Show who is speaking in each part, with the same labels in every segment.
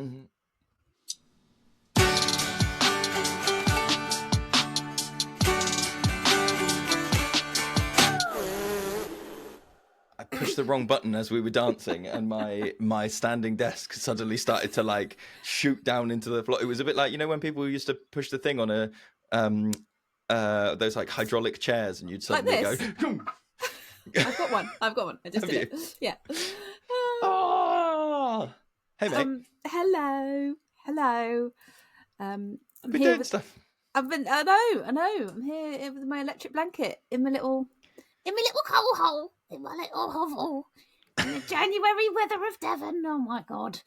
Speaker 1: Mm-hmm. I pushed the wrong button as we were dancing, and my standing desk suddenly started to like shoot down into the floor. It was a bit like, you know, when people used to push the thing on a those like hydraulic chairs, and you'd suddenly
Speaker 2: like
Speaker 1: go.
Speaker 2: I've got one. I just did it. Yeah.
Speaker 1: Oh, hey mate.
Speaker 2: Hello. I'm
Speaker 1: I've been
Speaker 2: here
Speaker 1: doing
Speaker 2: with
Speaker 1: stuff.
Speaker 2: I know. I'm here with my electric blanket in my little coal hole, in my little hovel, in the January weather of Devon. Oh my god.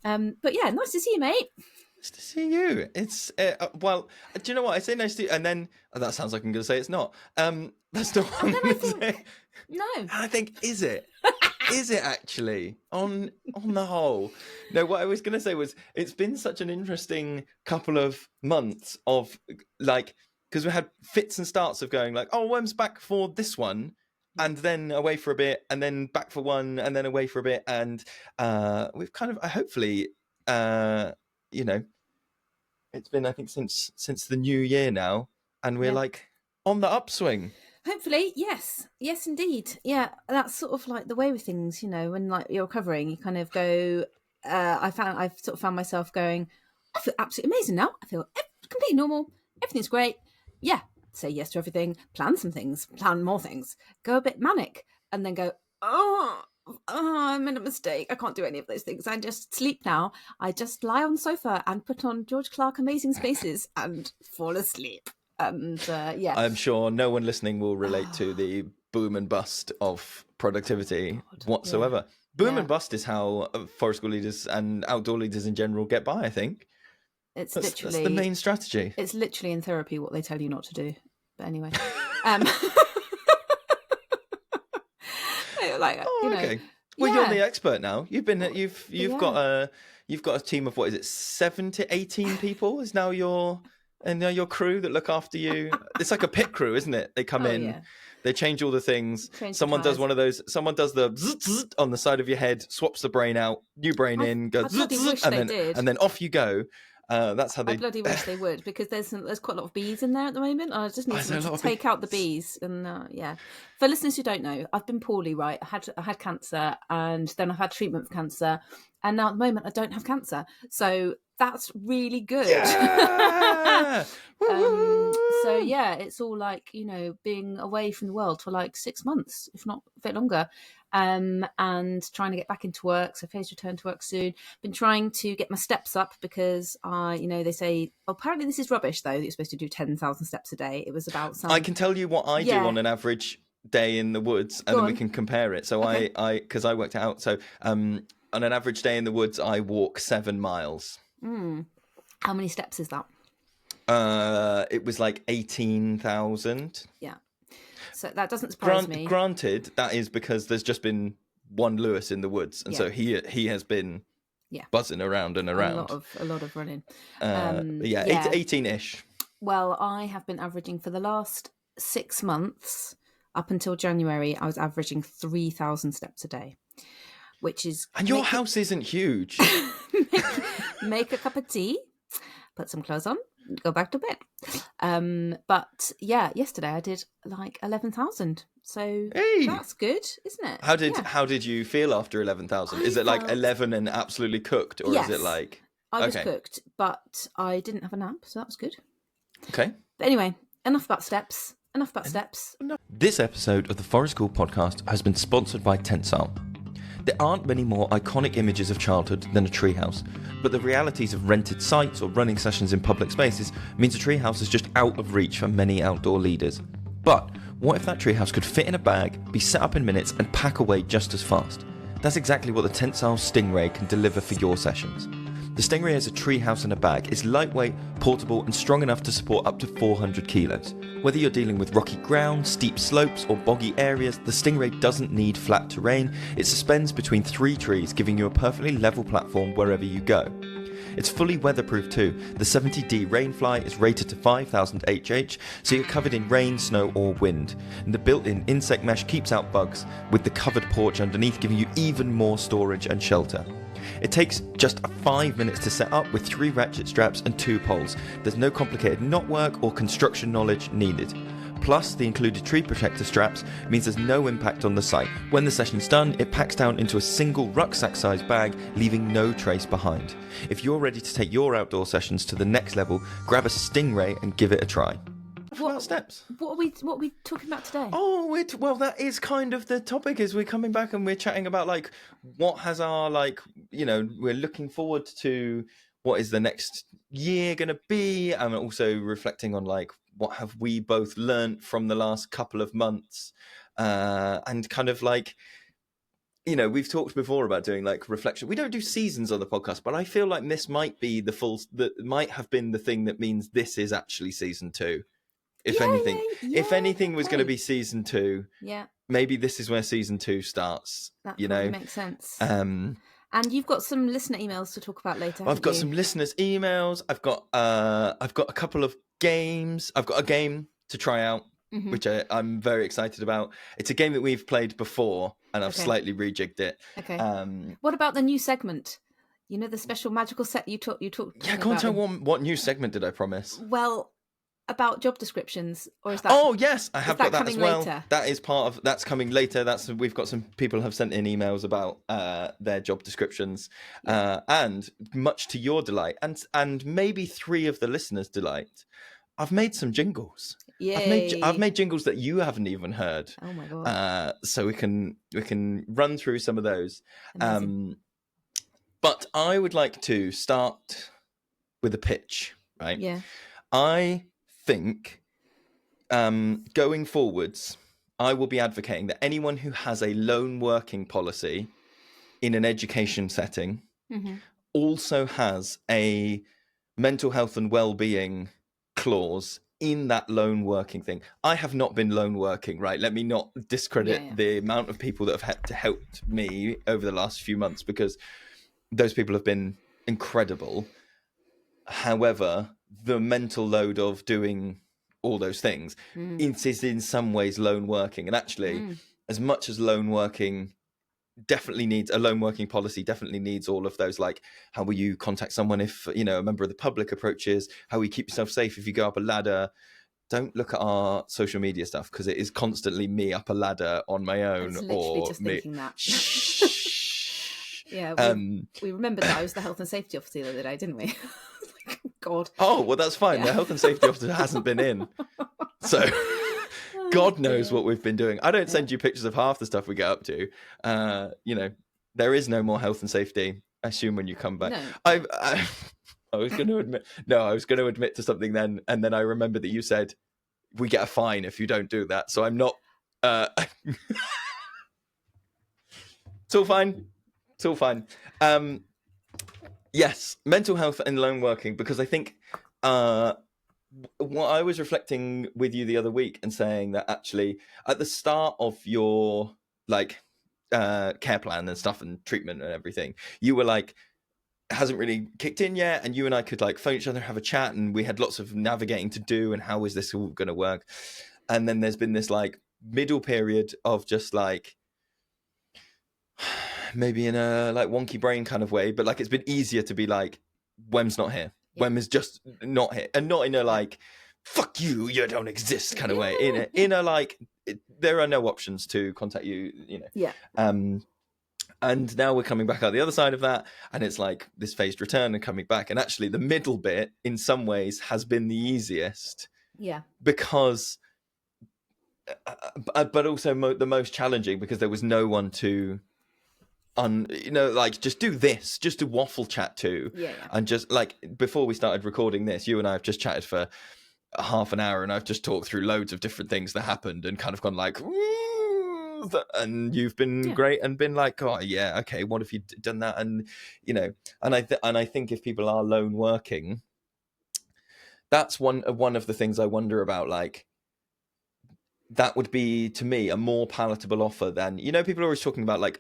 Speaker 2: But yeah, nice to see you, mate.
Speaker 1: Nice to see you. It's well, do you know what I say? Nice to you, and then that sounds like I'm going to say it's not. That's not what I'm going to say.
Speaker 2: No.
Speaker 1: And I think is it? Is it actually on the whole? No, what I was going to say was it's been such an interesting couple of months of like, because we had fits and starts of going like, oh, Worm's back for this one, and then away for a bit, and then back for one, and then away for a bit, and we've kind of hopefully, you know, it's been I think since the new year now, and we're like on the upswing.
Speaker 2: Hopefully, yes, indeed, yeah. That's sort of like the way with things, you know. When like you're recovering, you kind of go. I've sort of found myself going. I feel absolutely amazing now. I feel completely normal. Everything's great. Yeah, say yes to everything. Plan some things. Plan more things. Go a bit manic, and then go. Oh, I made a mistake. I can't do any of those things. I just sleep now. I just lie on the sofa and put on George Clark Amazing Spaces and fall asleep. And yeah,
Speaker 1: I'm sure no one listening will relate to the boom and bust of productivity whatsoever. Yeah. Boom and bust is how forest school leaders and outdoor leaders in general get by, I think. That's the main strategy.
Speaker 2: It's literally in therapy what they tell you not to do. But anyway. Like, you know,
Speaker 1: okay. Well, you're the expert now. You've got a team of, what is it, 7 to 18 people is now your crew that look after you. It's like a pit crew, isn't it? They come in, they change all the things. Someone does one of those. Someone does the zzz, zzz on the side of your head, swaps the brain out, new brain in, goes zzz, zzz, and then off you go. That's how they.
Speaker 2: I bloody wish they would, because there's quite a lot of bees in there at the moment. I just need to take out the bees. And for listeners who don't know, I've been poorly. Right, I had cancer, and then I've had treatment for cancer, and now at the moment I don't have cancer. So that's really good.
Speaker 1: Yeah!
Speaker 2: So yeah, it's all like, you know, being away from the world for like 6 months, if not a bit longer, and trying to get back into work. So phase return to work soon. Been trying to get my steps up because they say, apparently this is rubbish though, that you're supposed to do 10,000 steps a day. It was about
Speaker 1: I can tell you what I do on an average day in the woods, and then we can compare it. So okay. Because I worked it out. So on an average day in the woods, I walk 7 miles.
Speaker 2: How many steps is that?
Speaker 1: It was like 18,000.
Speaker 2: Yeah. So that doesn't surprise me.
Speaker 1: Granted, that is because there's just been one Lewis in the woods, and so he has been buzzing around and around.
Speaker 2: A lot of running.
Speaker 1: 18-ish.
Speaker 2: Well, I have been averaging for the last 6 months, up until January, I was averaging 3,000 steps a day, which is...
Speaker 1: And your house isn't huge.
Speaker 2: Make a cup of tea, put some clothes on, go back to bed. But yeah, yesterday I did like 11,000. So that's good, isn't it?
Speaker 1: How did you feel after 11,000? Is it like 11 and absolutely cooked, or is it like...
Speaker 2: I was cooked, but I didn't have a nap, so that was good.
Speaker 1: Okay.
Speaker 2: But anyway, enough about steps.
Speaker 1: This episode of the Forest School podcast has been sponsored by Tensile. There aren't many more iconic images of childhood than a treehouse, but the realities of rented sites or running sessions in public spaces means a treehouse is just out of reach for many outdoor leaders. But what if that treehouse could fit in a bag, be set up in minutes, and pack away just as fast? That's exactly what the Tensile Stingray can deliver for your sessions. The Stingray as a treehouse in a bag is lightweight, portable, and strong enough to support up to 400 kilos. Whether you're dealing with rocky ground, steep slopes, or boggy areas, the Stingray doesn't need flat terrain. It suspends between 3 trees, giving you a perfectly level platform wherever you go. It's fully weatherproof too. The 70D Rainfly is rated to 5000 HH, so you're covered in rain, snow, or wind. And the built-in insect mesh keeps out bugs, with the covered porch underneath giving you even more storage and shelter. It takes just 5 minutes to set up with 3 ratchet straps and 2 poles. There's no complicated knotwork or construction knowledge needed. Plus, the included tree protector straps means there's no impact on the site. When the session's done, it packs down into a single rucksack-sized bag, leaving no trace behind. If you're ready to take your outdoor sessions to the next level, grab a Stingray and give it a try. What steps?
Speaker 2: What are we talking about today?
Speaker 1: Oh, well, that is kind of the topic. Is we're coming back and we're chatting about like what has our we're looking forward to what is the next year going to be, and also reflecting on like what have we both learned from the last couple of months, and kind of like. We've talked before about doing like reflection. We don't do seasons on the podcast, but I feel like this might be might have been the thing that means this is actually season 2. If anything was going to be season 2, maybe this is where season 2 starts.
Speaker 2: That probably makes sense.
Speaker 1: And
Speaker 2: you've got some listener emails to talk about later.
Speaker 1: I've got some listeners' emails. I've got a couple of games. I've got a game to try out, which I'm very excited about. It's a game that we've played before, and I've slightly rejigged it.
Speaker 2: Okay. What about the new segment? The special magical set you talked.
Speaker 1: Yeah, go on, tell what new segment did I promise?
Speaker 2: Well, about job descriptions, or is that?
Speaker 1: Oh yes, I have got that as well.
Speaker 2: Later?
Speaker 1: That's coming later. We've got some people have sent in emails about their job descriptions, and much to your delight, and maybe 3 of the listeners' delight, I've made some jingles.
Speaker 2: Yay.
Speaker 1: I've made jingles that you haven't even heard.
Speaker 2: Oh my god!
Speaker 1: So we can run through some of those. But I would like to start with a pitch, right?
Speaker 2: Yeah.
Speaker 1: I think going forwards, I will be advocating that anyone who has a lone working policy in an education setting also has a mental health and well-being clause in that lone working thing. I have not been lone working, right? Let me not discredit the amount of people that have had to help me over the last few months, because those people have been incredible. However, the mental load of doing all those things is in some ways lone working. And actually, as much as lone working definitely needs a lone working policy, definitely needs all of those, like how will you contact someone if a member of the public approaches, how will you keep yourself safe if you go up a ladder. Don't look at our social media stuff, because it is constantly me up a ladder on my own.
Speaker 2: I was literally just thinking that. Yeah, we remembered that I was the health and safety officer the other day, didn't we? God.
Speaker 1: Oh, well, that's fine. The health and safety officer hasn't been in. So God knows what we've been doing. I don't send you pictures of half the stuff we get up to. There is no more health and safety, I assume, when you come back. No. I was going to admit to something then, and then I remembered that you said we get a fine if you don't do that. So I'm not... It's all fine. It's all fine. Yes, mental health and lone working, because I think what I was reflecting with you the other week and saying that actually at the start of your care plan and stuff and treatment and everything, you were like, it hasn't really kicked in yet, and you and I could like phone each other, have a chat, and we had lots of navigating to do, and how is this all going to work? And then there's been this like middle period of just like, maybe in a like wonky brain kind of way, but like it's been easier to be like, Wem's not here. Wem is just not here, and not in a like, fuck you, you don't exist kind of way. In a like, there are no options to contact you,
Speaker 2: Yeah.
Speaker 1: And now we're coming back out the other side of that, and it's like this phased return and coming back. And actually, the middle bit, in some ways, has been the easiest.
Speaker 2: Yeah.
Speaker 1: Because, but also the most challenging, because there was no one to. Just do this, just to waffle chat to.
Speaker 2: Yeah.
Speaker 1: And just like before we started recording this, you and I have just chatted for half an hour, and I've just talked through loads of different things that happened and kind of gone like, and you've been great and been like, oh yeah, okay, what if you done that? And and I think if people are lone working, that's one of the things I wonder about, like, that would be to me a more palatable offer than, people are always talking about like,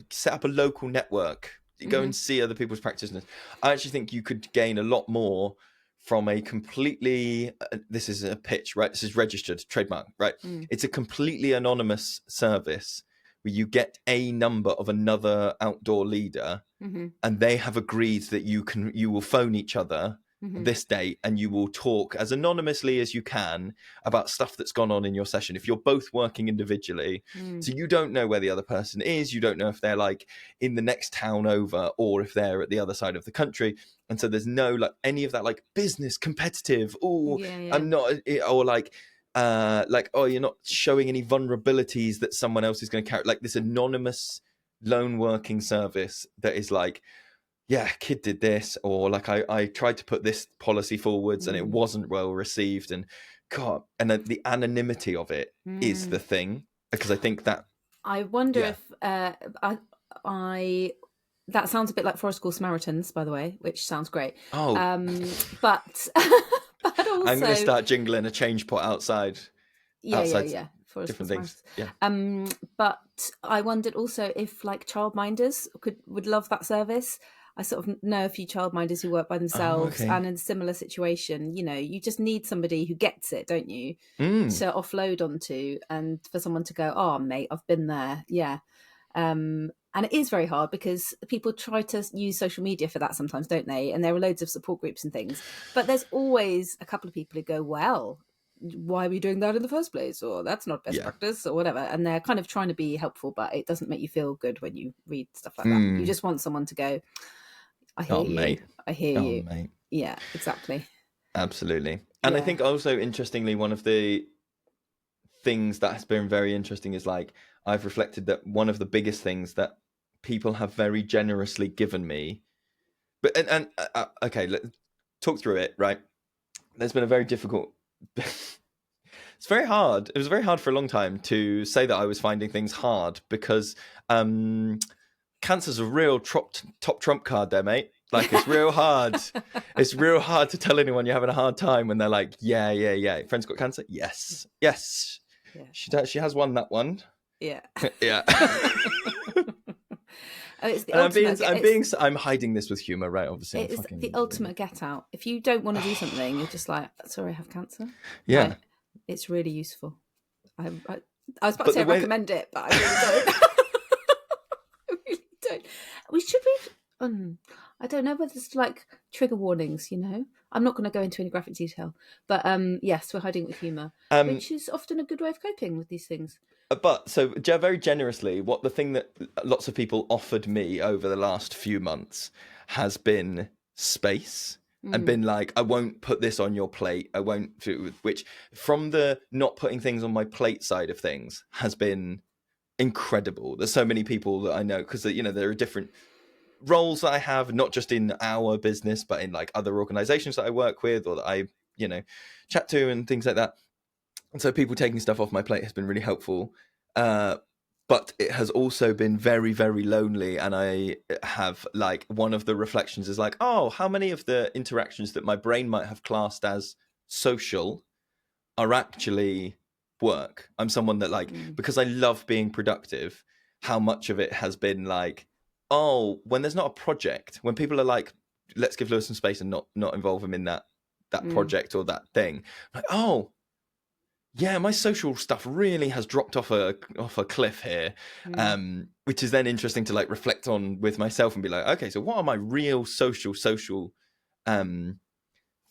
Speaker 1: set up a local network, go and see other people's practitioners. I actually think you could gain a lot more from a completely, this is a pitch, right? This is registered, trademark, right? It's a completely anonymous service. where you get a number of another outdoor leader, and they have agreed that you will phone each other this date, and you will talk as anonymously as you can about stuff that's gone on in your session. If you're both working individually, so you don't know where the other person is, you don't know if they're like in the next town over or if they're at the other side of the country, and so there's no like any of that like business competitive. I'm not, or like oh, you're not showing any vulnerabilities that someone else is going to carry. Like this anonymous lone working service that is like, yeah, kid did this, or like I tried to put this policy forwards and it wasn't well received, and God, and the anonymity of it is the thing, because I think that
Speaker 2: I wonder if I that sounds a bit like Forest School Samaritans, by the way, which sounds great. But but also
Speaker 1: I'm going to start jingling a change pot outside.
Speaker 2: Yeah. Forest
Speaker 1: Different
Speaker 2: School
Speaker 1: things. Yeah.
Speaker 2: But I wondered also if like childminders would love that service. I sort of know a few childminders who work by themselves and in a similar situation. You know, you just need somebody who gets it, don't you, to offload onto, and for someone to go, oh, mate, I've been there. Yeah. And it is very hard because people try to use social media for that sometimes, don't they? And there are loads of support groups and things. But there's always a couple of people who go, well, why are we doing that in the first place? Or that's not best practice or whatever. And they're kind of trying to be helpful, but it doesn't make you feel good when you read stuff like that. You just want someone to go, I hear you.
Speaker 1: Mate.
Speaker 2: I hear you.
Speaker 1: Mate.
Speaker 2: Yeah, exactly.
Speaker 1: Absolutely. And I think also, interestingly, one of the things that has been very interesting is like, I've reflected that one of the biggest things that people have very generously given me, but okay, let's talk through it, right? There's been a very difficult it's very hard. It was very hard for a long time to say that I was finding things hard, because cancer's a real top trump card there, mate. Like, it's real hard. It's real hard to tell anyone you're having a hard time when they're like, yeah. Friend's got cancer? Yes. Yeah. She has won that one.
Speaker 2: Yeah.
Speaker 1: Yeah.
Speaker 2: It's the
Speaker 1: I'm hiding this with humor, right? Obviously,
Speaker 2: it's the ultimate get out. If you don't want to do something, you're just like, sorry, I have cancer.
Speaker 1: Yeah.
Speaker 2: Like, it's really useful. I was about to say I recommend it, but I really don't. I really don't. We should read. I don't know whether it's like trigger warnings. You know, I'm not going to go into any graphic detail, but yes, we're hiding it with humour, which is often a good way of coping with these things.
Speaker 1: But so very generously, the thing that lots of people offered me over the last few months has been space. And been like, I won't put this on your plate. I won't do, which from the not putting things on my plate side of things has been incredible. There's so many people that I know, because, you know, there are different roles that I have, not just in our business, but in like other organizations that I work with or that I, you know, chat to and things like that. And so people taking stuff off my plate has been really helpful. But it has also been very, very lonely. And I have like, one of the reflections is like, oh, how many of the interactions that my brain might have classed as social are actually work? I'm someone that like, because I love being productive, how much of it has been like, oh, when there's not a project, when people are like, let's give Lewis some space and not involve him in that project or that thing. Like, oh, yeah, my social stuff really has dropped off a cliff here, which is then interesting to like reflect on with myself and be like, okay, so what are my real social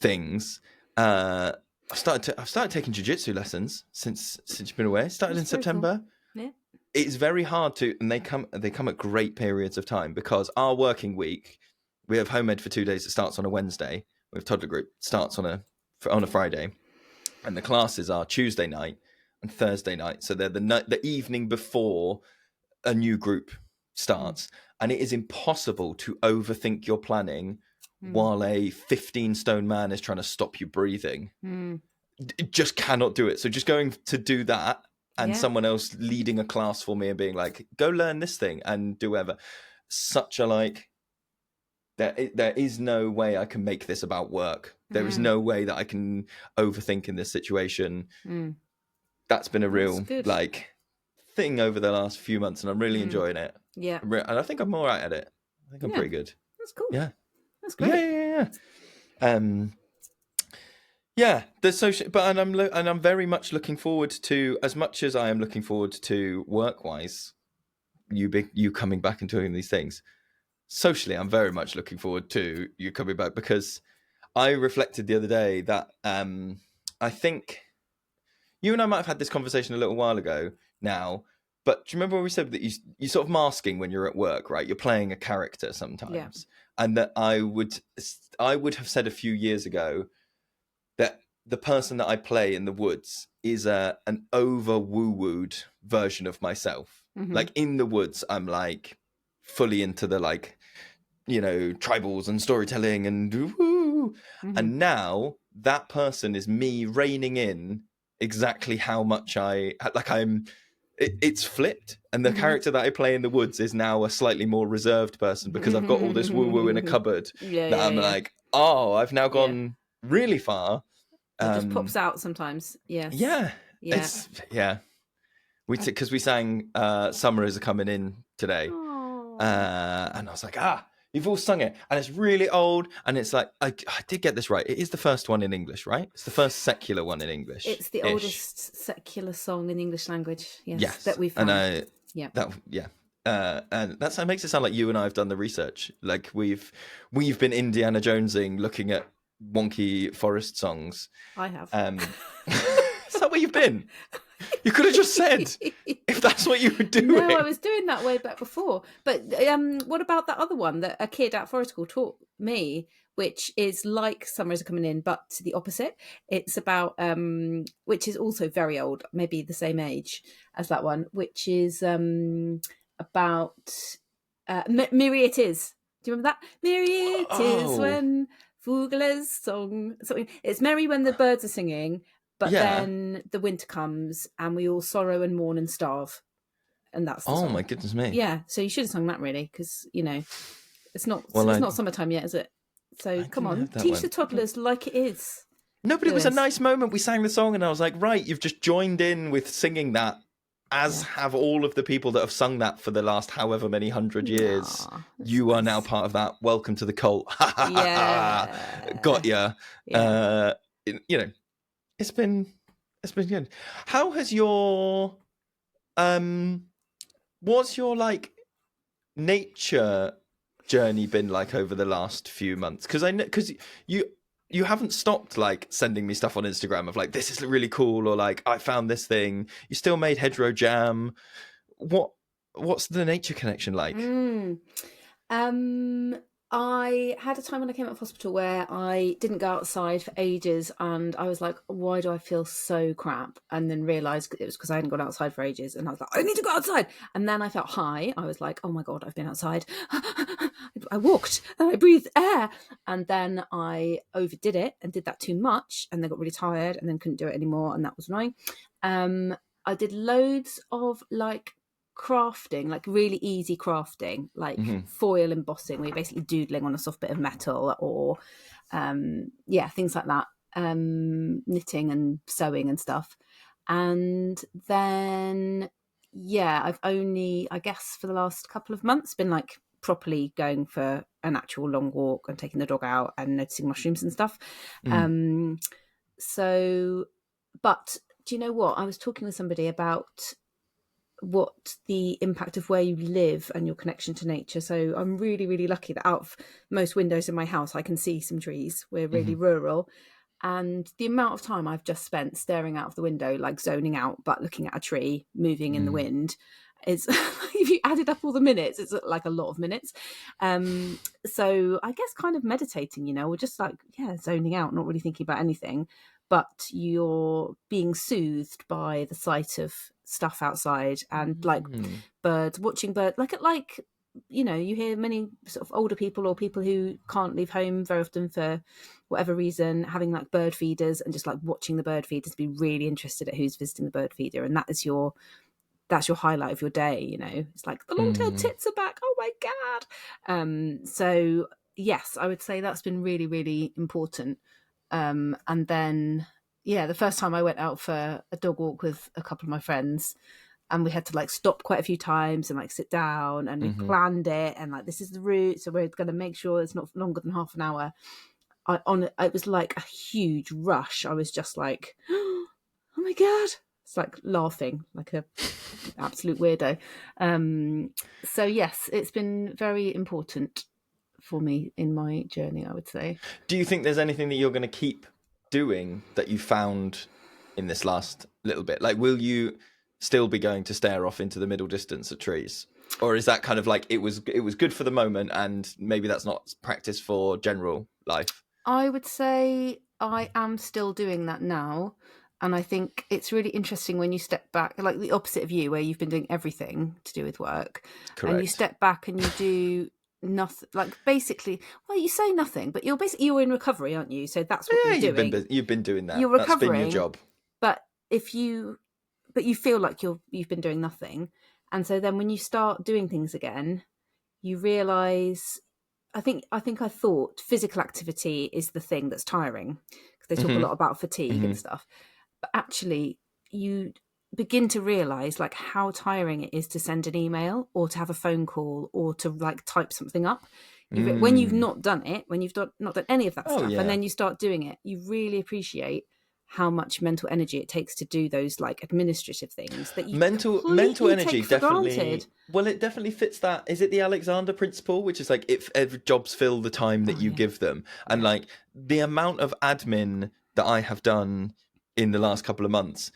Speaker 1: things? I've started taking jiu-jitsu lessons since you've been away. Started in September.
Speaker 2: Cool. Yeah.
Speaker 1: It's very hard to, and they come at great periods of time, because our working week, we have home ed for 2 days. It starts on a Wednesday. We have toddler group starts on a Friday. And the classes are Tuesday night and Thursday night. So they're the evening before a new group starts. And it is impossible to overthink your planning while a 15-stone man is trying to stop you breathing. It just cannot do it. So just going to do that and someone else leading a class for me and being like, go learn this thing and do whatever. Such a like... There is no way I can make this about work. There is no way that I can overthink in this situation. That's been a real like thing over the last few months, and I'm really enjoying it.
Speaker 2: Yeah,
Speaker 1: and I think I'm all right at it. I think I'm pretty good.
Speaker 2: That's cool.
Speaker 1: Yeah,
Speaker 2: that's great.
Speaker 1: Yeah. There's social, but I'm very much looking forward to, as much as I am looking forward to work-wise, you coming back and doing these things. Socially, I'm very much looking forward to you coming back, because I reflected the other day that I think you and I might have had this conversation a little while ago now, but do you remember when we said that you're sort of masking when you're at work, right? You're playing a character sometimes. And that I would have said a few years ago that the person that I play in the woods is an over woo-wooed version of myself. Like in the woods, I'm like fully into the like, you know, tribals and storytelling and woo. And now that person is me reining in exactly how much it's flipped, and the character that I play in the woods is now a slightly more reserved person, because I've got all this woo-woo in a cupboard I'm like, oh, I've now gone really far.
Speaker 2: It just pops out sometimes. Yes.
Speaker 1: Because we sang Summer Is Coming In today. And I was like, you've all sung it, and it's really old, and it's like I did get this right. It is the first one in English, right? It's the first secular one in English.
Speaker 2: It's the oldest secular song in the English language. Yes, that we've found.
Speaker 1: And and that makes it sound like you and I have done the research. Like we've been Indiana Jonesing, looking at wonky forest songs.
Speaker 2: I have.
Speaker 1: Is that where you've been? You could have just said if that's what you were doing.
Speaker 2: No, I was doing that way back before. But what about that other one that a kid at forest school taught me, which is like Summer Is Coming In, but the opposite? It's about, which is also very old, maybe the same age as that one, which is about Merry It Is. Do you remember that? Merry It Is when Fugler's song. Something. It's merry when the birds are singing. But then the winter comes and we all sorrow and mourn and starve. And that's the song.
Speaker 1: My goodness me.
Speaker 2: Yeah, so you should have sung that really, because, you know, it's not summertime yet, is it? So come on, teach the toddlers like it is.
Speaker 1: No, but it was a nice moment. We sang the song and I was like, right, you've just joined in with singing that, as have all of the people that have sung that for the last however many 100 years. You are now part of that. Welcome to the cult. Got ya. You know. It's been good. How has your what's your like nature journey been like over the last few months? Because you haven't stopped like sending me stuff on Instagram of like, this is really cool, or like I found this thing. You still made hedgerow jam. What's the nature connection like?
Speaker 2: I had a time when I came out of hospital where I didn't go outside for ages, and I was like, why do I feel so crap? And then realised it was because I hadn't gone outside for ages, and I was like, I need to go outside. And then I felt high. I was like, oh my God, I've been outside. I walked and I breathed air. And then I overdid it and did that too much, and then got really tired and then couldn't do it anymore, and that was annoying. I did loads of like crafting, like really easy crafting, like foil embossing, where you're basically doodling on a soft bit of metal, or things like that, knitting and sewing and stuff. And then I've only, I guess, for the last couple of months been like properly going for an actual long walk and taking the dog out and noticing mushrooms and stuff. But do you know what, I was talking with somebody about what the impact of where you live and your connection to nature. So I'm really, really lucky that out of most windows in my house, I can see some trees. We're really rural. And the amount of time I've just spent staring out of the window, like zoning out, but looking at a tree moving in the wind, is, if you added up all the minutes, it's like a lot of minutes. So I guess kind of meditating, you know, or just like, zoning out, not really thinking about anything, but you're being soothed by the sight of stuff outside, and like birds, watching birds, like you know, you hear many sort of older people or people who can't leave home very often for whatever reason, having like bird feeders and just like watching the bird feeders, be really interested at who's visiting the bird feeder, and that's your highlight of your day, you know. It's like the long-tailed tits are back, oh my God. So yes, I would say that's been really, really important. And then the first time I went out for a dog walk with a couple of my friends, and we had to like stop quite a few times and like sit down, and we planned it, and like, this is the route, so we're going to make sure it's not longer than half an hour. It was like a huge rush. I was just like, oh my God, It's like laughing like a absolute weirdo. So yes, it's been very important for me in my journey, I would say.
Speaker 1: Do you think there's anything that you're going to keep doing that you found in this last little bit? Like, will you still be going to stare off into the middle distance at trees? Or is that kind of like it was good for the moment and maybe that's not practice for general life?
Speaker 2: I would say I am still doing that now. And I think it's really interesting when you step back, like the opposite of you, where you've been doing everything to do with work.
Speaker 1: Correct.
Speaker 2: And you step back and you do nothing, like basically, well, you say nothing, but you're in recovery, aren't you? So that's what you're doing.
Speaker 1: You've been doing that.
Speaker 2: You're recovering.
Speaker 1: That's been your job.
Speaker 2: But you feel like you've been doing nothing. And so then when you start doing things again, you realise, I think I thought physical activity is the thing that's tiring, because they talk a lot about fatigue and stuff. But actually, you begin to realise like how tiring it is to send an email or to have a phone call or to like type something up. When you've not done it, when you've not done any of that stuff, and then you start doing it, you really appreciate how much mental energy it takes to do those like administrative things that you
Speaker 1: mental energy definitely granted. Well, it definitely fits that. Is it the Alexander principle, which is like if jobs fill the time that you give them, and like the amount of admin that I have done in the last couple of months,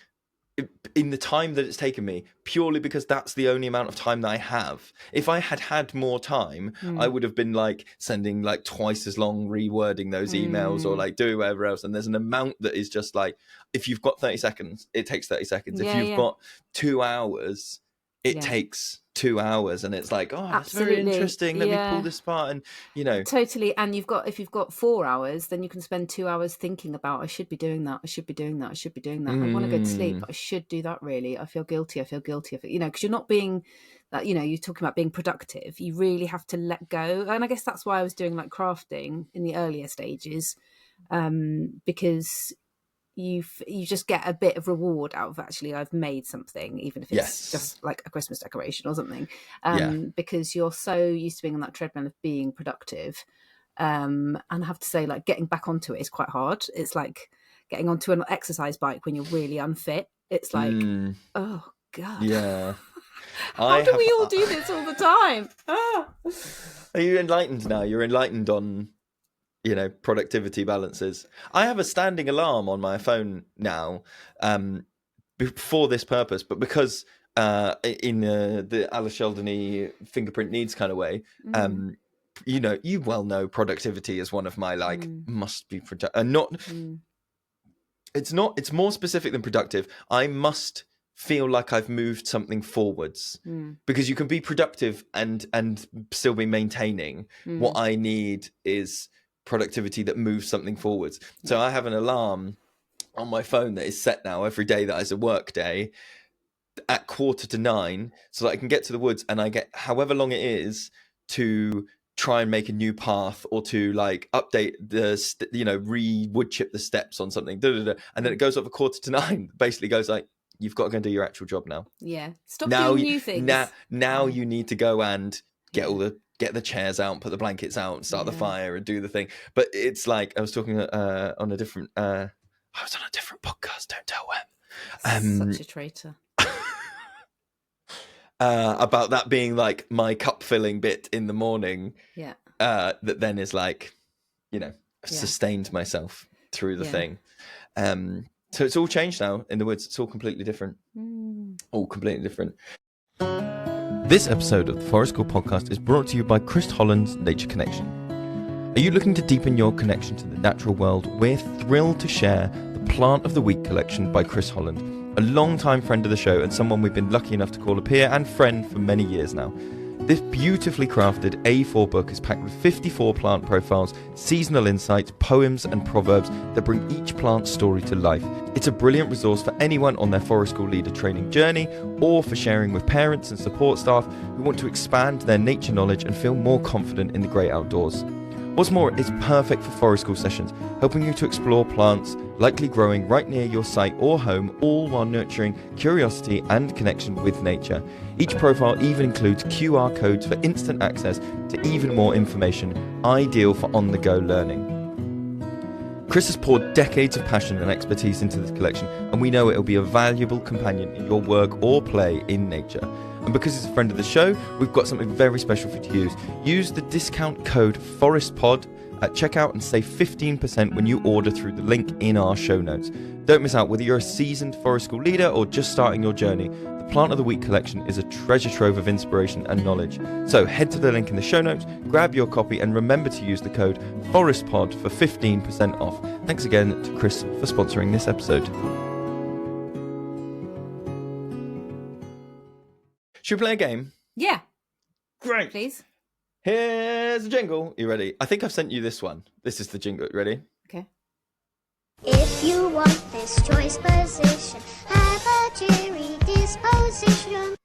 Speaker 1: in the time that it's taken me, purely because that's the only amount of time that I have. If I had more time, I would have been like sending like twice as long, rewording those emails or like doing whatever else. And there's an amount that is just like, if you've got 30 seconds, it takes 30 seconds. If you've got 2 hours, it takes 2 hours. And it's like, oh, that's very interesting. Let me pull this apart. And, you know.
Speaker 2: Totally. And if you've got 4 hours, then you can spend 2 hours thinking about, I should be doing that. I should be doing that. I should be doing that. I want to go to sleep, but I should do that really. I feel guilty. You know, because you're not being that, you know, you're talking about being productive. You really have to let go. And I guess that's why I was doing like crafting in the earlier stages, because you just get a bit of reward out of actually I've made something, even if it's just like a Christmas decoration or something, because you're so used to being on that treadmill of being productive, and I have to say, like, getting back onto it is quite hard. It's like getting onto an exercise bike when you're really unfit. It's like oh god, how do we all do this all the time?
Speaker 1: Are you enlightened now? You're enlightened on, you know, productivity balances. I have a standing alarm on my phone now, for this purpose, but because in the Alice Sheldon-y fingerprint needs kind of way, you know, you well know productivity is one of my like must be it's more specific than productive. I must feel like I've moved something forwards, because you can be productive and still be maintaining. What I need is productivity that moves something forwards. So I have an alarm on my phone that is set now every day that is a work day at 8:45, so that I can get to the woods and I get however long it is to try and make a new path or to like update the wood chip the steps on something, and then it goes off at 8:45. Basically goes like, you've got to go and do your actual job now.
Speaker 2: Stop doing new things
Speaker 1: now. You need to go and get the chairs out and put the blankets out and start the fire and do the thing. But it's like, I was talking on a different podcast, don't tell when.
Speaker 2: Such a traitor.
Speaker 1: About that being like my cup filling bit in the morning. That then is like, you know, sustained myself through the thing. So it's all changed now in the woods. It's all completely different. All completely different. This episode of the Forest School podcast is brought to you by Chris Holland's Nature Connection. Are you looking to deepen your connection to the natural world? We're thrilled to share the Plant of the Week collection by Chris Holland, a long-time friend of the show and someone we've been lucky enough to call a peer and friend for many years now. This beautifully crafted A4 book is packed with 54 plant profiles, seasonal insights, poems and proverbs that bring each plant's story to life. It's a brilliant resource for anyone on their forest school leader training journey, or for sharing with parents and support staff who want to expand their nature knowledge and feel more confident in the great outdoors. What's more, it's perfect for forest school sessions, helping you to explore plants likely growing right near your site or home, all while nurturing curiosity and connection with nature. Each profile even includes QR codes for instant access to even more information, ideal for on-the-go learning. Chris has poured decades of passion and expertise into this collection, and we know it'll be a valuable companion in your work or play in nature. And because he's a friend of the show, we've got something very special for you to use. Use the discount code FORESTPOD at checkout and save 15% when you order through the link in our show notes. Don't miss out. Whether you're a seasoned forest school leader or just starting your journey, the Plant of the Week collection is a treasure trove of inspiration and knowledge. So head to the link in the show notes, grab your copy, and remember to use the code FORESTPOD for 15% off. Thanks again to Chris for sponsoring this episode. Should we play a game?
Speaker 2: Yeah.
Speaker 1: Great.
Speaker 2: Please.
Speaker 1: Here's the jingle. You ready? I think I've sent you this one. This is the jingle. Ready?
Speaker 2: Okay.
Speaker 3: If you want this choice position, have a cheery disposition.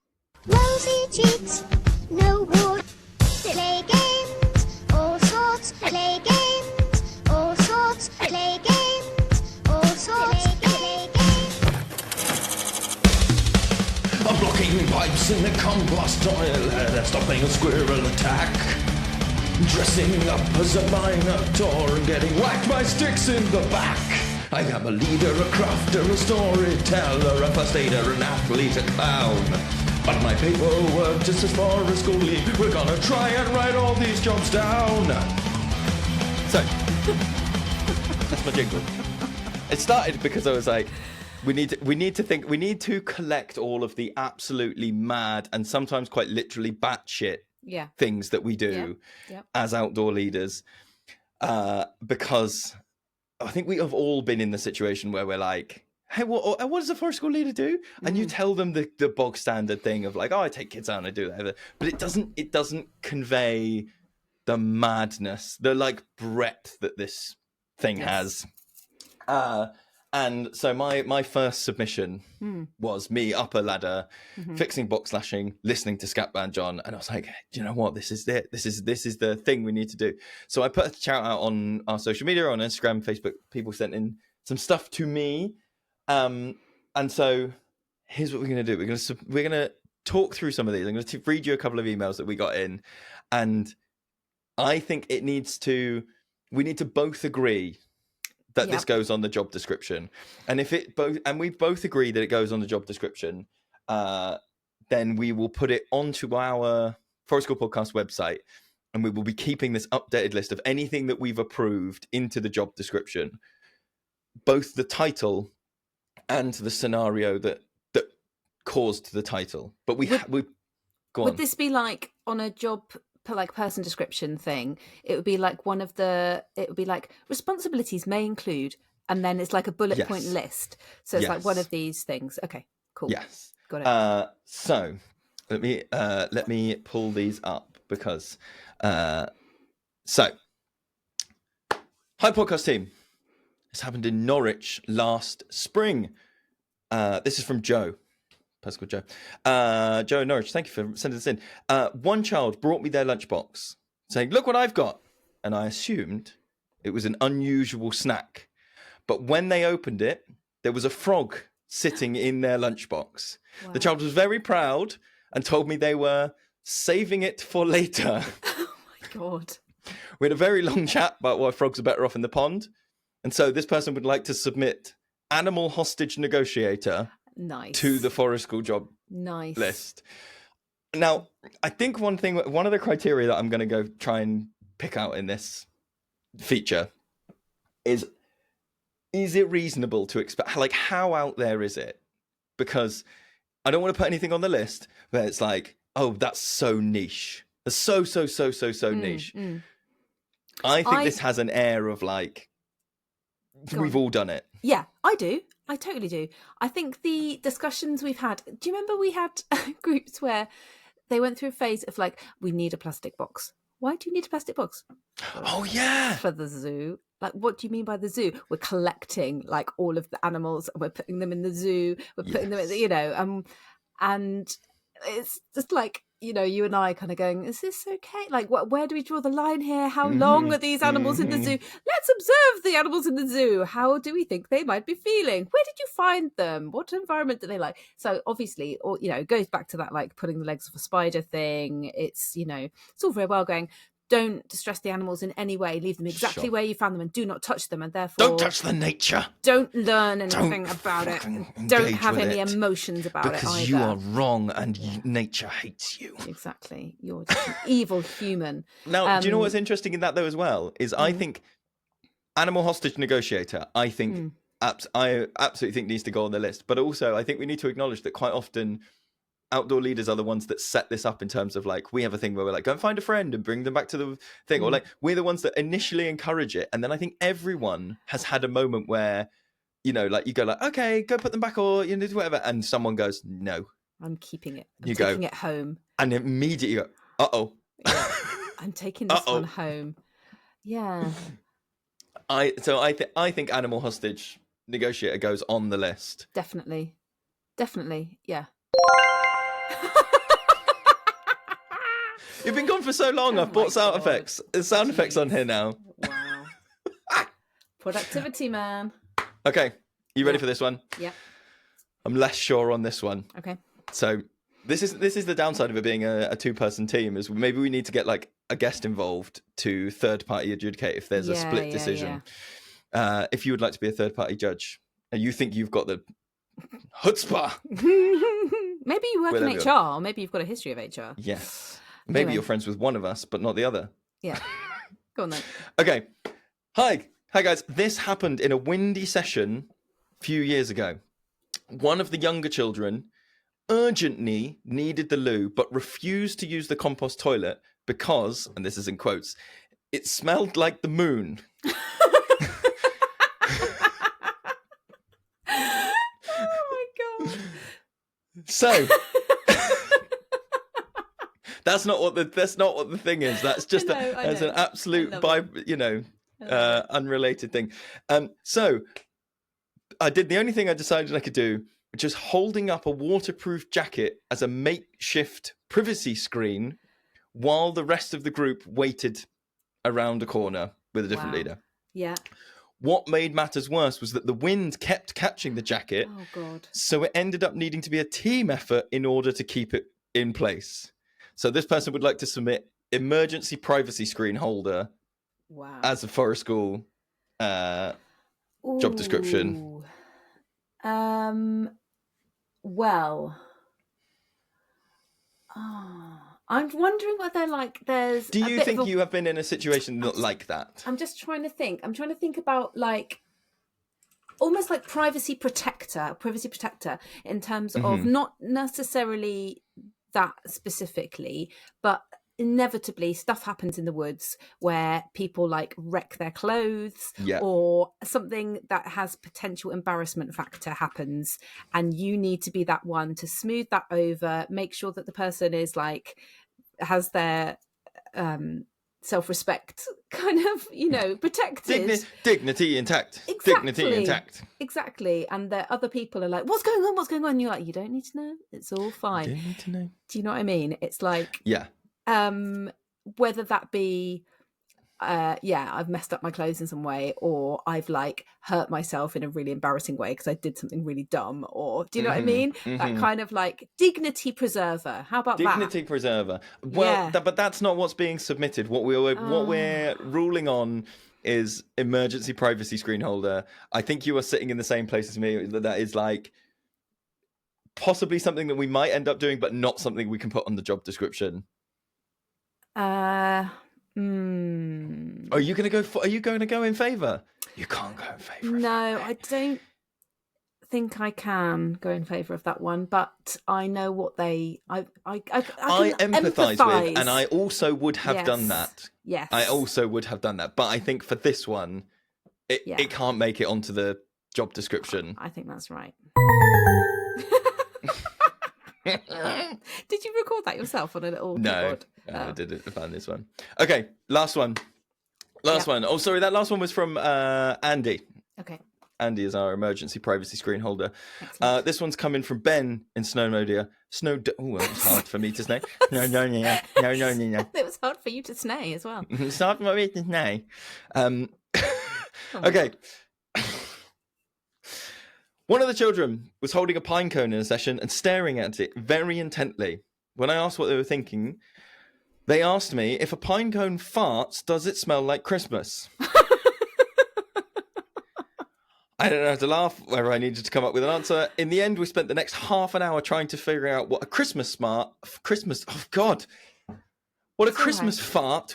Speaker 3: Rosy cheeks, no wood. Play games, all sorts. Play games, all sorts. Play games, all sorts. Play games.
Speaker 4: I'm blocking pipes in the compost toilet, stopping a squirrel attack. Dressing up as a minotaur and getting whacked by sticks in the back. I am a leader, a crafter, a storyteller, a first aider, an athlete, a clown. But my paperwork just as far as school leave. We're gonna try and write all these jobs down.
Speaker 1: So, that's my jingle. It started because I was like, we need to collect all of the absolutely mad and sometimes quite literally batshit things that we do as outdoor leaders, because I think we have all been in the situation where we're like, hey, what does a forest school leader do? And you tell them the bog standard thing of like, oh, I take kids out and I do that, but it doesn't convey the madness, the like breadth that this thing has. And so my first submission was me up a ladder, fixing box slashing, listening to Scatman John, and I was like, do you know what? This is it. This is the thing we need to do. So I put a shout out on our social media, on Instagram, Facebook. People sent in some stuff to me, and so here's what we're going to do. We're going to talk through some of these. I'm going to read you a couple of emails that we got in, and I think we need to both agree that this goes on the job description, and we both agree that it goes on the job description, then we will put it onto our Forest School Podcast website, and we will be keeping this updated list of anything that we've approved into the job description, both the title and the scenario that caused the title. But we go on.
Speaker 2: Would this be like on a job? Like person description thing, it would be like responsibilities may include, and then it's like a bullet point list, so it's like one of these things. Okay, cool.
Speaker 1: Yes,
Speaker 2: got it.
Speaker 1: So let me pull these up because hi podcast team, this happened in Norwich last spring. This is from Joe. That's called Joe. Joe in Norwich, thank you for sending this in. One child brought me their lunchbox saying, look what I've got. And I assumed it was an unusual snack. But when they opened it, there was a frog sitting in their lunchbox. Wow. The child was very proud and told me they were saving it for later.
Speaker 2: Oh my God.
Speaker 1: We had a very long chat about why frogs are better off in the pond. And so this person would like to submit animal hostage negotiator to the forest school job list. Now, I think one of the criteria that I'm going to go try and pick out in this feature is it reasonable to expect, like, how out there is it? Because I don't want to put anything on the list where it's like, oh, that's so niche. That's so niche. I think this has an air of like, we've all done it.
Speaker 2: Yeah, I do. I totally do. I think the discussions we've had, do you remember we had groups where they went through a phase of like, we need a plastic box. Why do you need a plastic box?
Speaker 1: Oh, yeah.
Speaker 2: For the zoo. Like, what do you mean by the zoo? We're collecting like all of the animals and we're putting them in the zoo. We're putting them in, and it's just like, you and I kind of going, is this okay? Like, where do we draw the line here? How long are these animals in the zoo? Let's observe the animals in the zoo. How do we think they might be feeling? Where did you find them? What environment do they like? So obviously, or it goes back to that like putting the legs off a spider thing. It's it's all very well going, don't distress the animals in any way. Leave them exactly
Speaker 1: Sure.
Speaker 2: where you found them, and do not touch them. And therefore,
Speaker 1: Don't touch the nature.
Speaker 2: Don't learn anything about it.
Speaker 1: fucking
Speaker 2: Don't
Speaker 1: engage
Speaker 2: have
Speaker 1: with
Speaker 2: any
Speaker 1: it,
Speaker 2: emotions about it
Speaker 1: because
Speaker 2: either.
Speaker 1: you are wrong and nature hates you.
Speaker 2: Exactly. You're just an evil human.
Speaker 1: Now, do you know what's interesting in that though as well? Is I think animal hostage negotiator, I think I absolutely think needs to go on the list. But also I think we need to acknowledge that quite often outdoor leaders are the ones that set this up in terms of like, we have a thing where we're like, go and find a friend and bring them back to the thing. Or like, we're the ones that initially encourage it. And then I think everyone has had a moment where, you know, like you go like, okay, go put them back or, you know, whatever. And someone goes, no.
Speaker 2: I'm keeping it. I'm
Speaker 1: You
Speaker 2: taking
Speaker 1: go,
Speaker 2: it home.
Speaker 1: And immediately you go, uh-oh.
Speaker 2: Yeah, I'm taking this one home. Yeah.
Speaker 1: I think animal hostage negotiator goes on the list.
Speaker 2: Definitely. Yeah.
Speaker 1: You've been gone for so long. I've bought sound effects. There's sound effects on here now.
Speaker 2: Wow. Productivity, man.
Speaker 1: Okay, you ready for this one?
Speaker 2: Yeah.
Speaker 1: I'm less sure on this one.
Speaker 2: Okay.
Speaker 1: So this is the downside of it being a two-person team, is maybe we need to get like a guest involved to third-party adjudicate if there's a split decision.
Speaker 2: Yeah.
Speaker 1: If you would like to be a third-party judge and you think you've got the chutzpah.
Speaker 2: Maybe you work in HR. Maybe you've got a history of HR.
Speaker 1: Yes. Maybe you're friends with one of us, but not the other.
Speaker 2: Yeah. Go on then.
Speaker 1: Okay. Hi guys. This happened in a windy session a few years ago. One of the younger children urgently needed the loo, but refused to use the compost toilet because, and this is in quotes, it smelled like the moon.
Speaker 2: Oh my God.
Speaker 1: So that's not what the thing is. That's just as an absolute unrelated thing. So I did the only thing I decided I could do, which is holding up a waterproof jacket as a makeshift privacy screen while the rest of the group waited around a corner with a different leader.
Speaker 2: Yeah.
Speaker 1: What made matters worse was that the wind kept catching the jacket.
Speaker 2: Oh God.
Speaker 1: So it ended up needing to be a team effort in order to keep it in place. So this person would like to submit emergency privacy screen holder as a forest school job description.
Speaker 2: Well, I'm wondering whether there's.
Speaker 1: Do you think you have been in a situation like that?
Speaker 2: I'm just trying to think. I'm trying to think about almost like privacy protector in terms of not necessarily that specifically, but inevitably stuff happens in the woods where people wreck their clothes or something that has potential embarrassment factor happens, and you need to be that one to smooth that over, make sure that the person is has their self-respect kind of protected,
Speaker 1: dignity intact.
Speaker 2: Exactly. And the other people are like, what's going on, and you're like, you don't need to know, it's all fine.
Speaker 1: You don't need to know.
Speaker 2: Do you know what I mean? It's whether that be I've messed up my clothes in some way, or I've hurt myself in a really embarrassing way because I did something really dumb, or do you know what I mean? That kind of dignity preserver. How about
Speaker 1: dignity preserver? Well, but that's not what's being submitted. What we're ruling on is emergency privacy screen holder. I think you are sitting in the same place as me. That is possibly something that we might end up doing, but not something we can put on the job description.
Speaker 2: Are
Speaker 1: you going to go in favour? You can't go in favour.
Speaker 2: No, I don't think I can go in favour of that one. But I know what I empathise
Speaker 1: with, and I also would have done that.
Speaker 2: Yes,
Speaker 1: I also would have done that. But I think for this one, it can't make it onto the job description.
Speaker 2: I think that's right. Did you record that yourself on a little keyboard?
Speaker 1: No, I didn't. I found this one. Okay, last one. Oh, sorry, that last one was from Andy.
Speaker 2: Okay.
Speaker 1: Andy is our emergency privacy screen holder. This one's coming from Ben in Snowmodia. It was hard for me to say. No.
Speaker 2: It was hard for you to snay as well.
Speaker 1: It's hard for me to say. Okay. One of the children was holding a pine cone in a session and staring at it very intently. When I asked what they were thinking, They asked me, if a pine cone farts, does it smell like Christmas? I don't know how to laugh, whether I needed to come up with an answer. In the end, we spent the next half an hour trying to figure out what a Christmas fart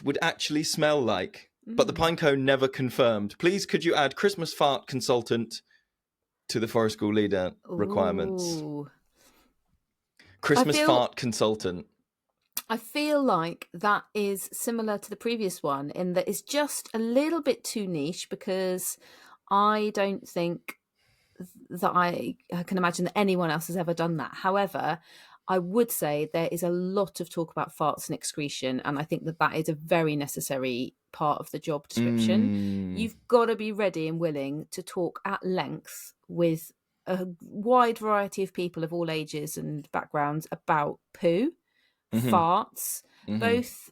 Speaker 1: would actually smell like. But the pine cone never confirmed. Please, could you add Christmas fart consultant to the forest school leader requirements?
Speaker 2: Ooh.
Speaker 1: Fart consultant.
Speaker 2: I feel like that is similar to the previous one in that it's just a little bit too niche, because I don't think that I can imagine that anyone else has ever done that. However, I would say there is a lot of talk about farts and excretion, and I think that that is a very necessary part of the job description. You've got to be ready and willing to talk at length with a wide variety of people of all ages and backgrounds about poo, farts, both,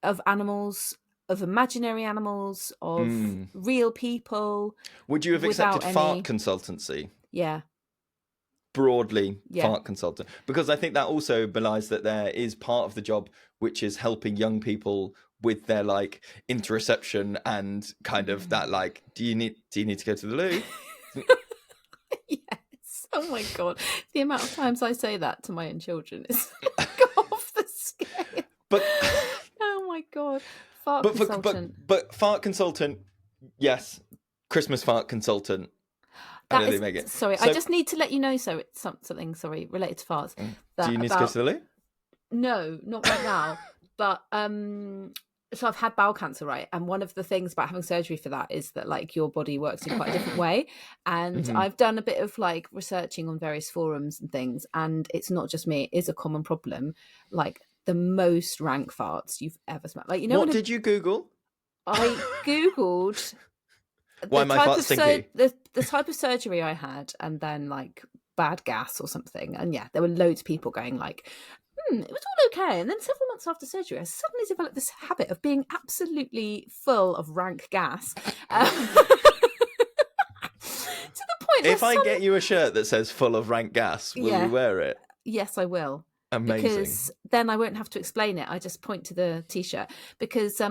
Speaker 2: of animals, of imaginary animals, of real people.
Speaker 1: Would you have accepted fart consultancy?
Speaker 2: Yeah.
Speaker 1: Broadly, fart consultant, because I think that also belies that there is part of the job which is helping young people with their like interoception and kind of that like, do you need to go to the loo?
Speaker 2: Yes. Oh my god, the amount of times I say that to my own children is like off the scale.
Speaker 1: But
Speaker 2: oh my god, consultant.
Speaker 1: But fart consultant, yes. Christmas fart consultant. They make it.
Speaker 2: Sorry, I just need to let you know. So it's something. Sorry, related to farts.
Speaker 1: Do you need to go to the loo?
Speaker 2: No, not right now. But so I've had bowel cancer, right? And one of the things about having surgery for that is that like your body works in quite a different way. And I've done a bit of like researching on various forums and things, and it's not just me; it is a common problem. Like the most rank farts you've ever smelled. Like
Speaker 1: what did you Google?
Speaker 2: I googled.
Speaker 1: Why my farts stinky?
Speaker 2: The type of surgery I had, and then like bad gas or something. And yeah, there were loads of people going like, it was all okay. And then several months after surgery, I suddenly developed this habit of being absolutely full of rank gas. To the point
Speaker 1: if I get you a shirt that says full of rank gas, will you wear it?
Speaker 2: Yes, I will.
Speaker 1: Amazing.
Speaker 2: Because then I won't have to explain it. I just point to the t-shirt, because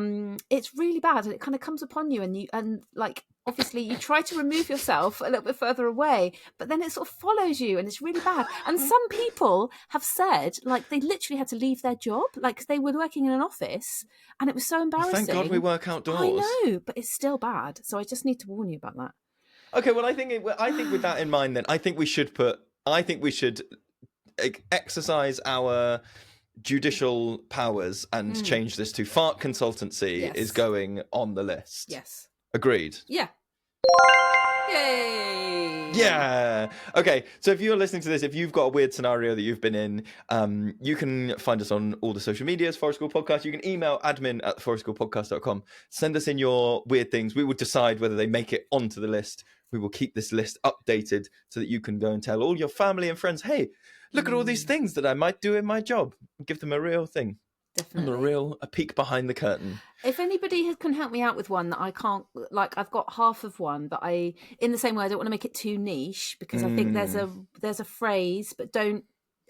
Speaker 2: it's really bad and it kind of comes upon you, and like obviously you try to remove yourself a little bit further away, but then it sort of follows you and it's really bad. And some people have said like they literally had to leave their job, like they were working in an office and it was so embarrassing.
Speaker 1: Thank God we work outdoors.
Speaker 2: I know, but it's still bad. So I just need to warn you about that.
Speaker 1: Okay, well I think with that in mind then, I think we should exercise our judicial powers and change this to fart consultancy is going on the list.
Speaker 2: Yes.
Speaker 1: Agreed?
Speaker 2: Yeah. Yay!
Speaker 1: Yeah. Okay, so if you're listening to this, if you've got a weird scenario that you've been in, you can find us on all the social medias, Forest School Podcast. You can email admin@forestschoolpodcast.com. Send us in your weird things. We will decide whether they make it onto the list. We will keep this list updated so that you can go and tell all your family and friends, hey, look at all these things that I might do in my job. Give them a real thing.
Speaker 2: Definitely.
Speaker 1: A peek behind the curtain.
Speaker 2: If anybody can help me out with one that I can't, like I've got half of one, but in the same way, I don't want to make it too niche, because I think there's a phrase, but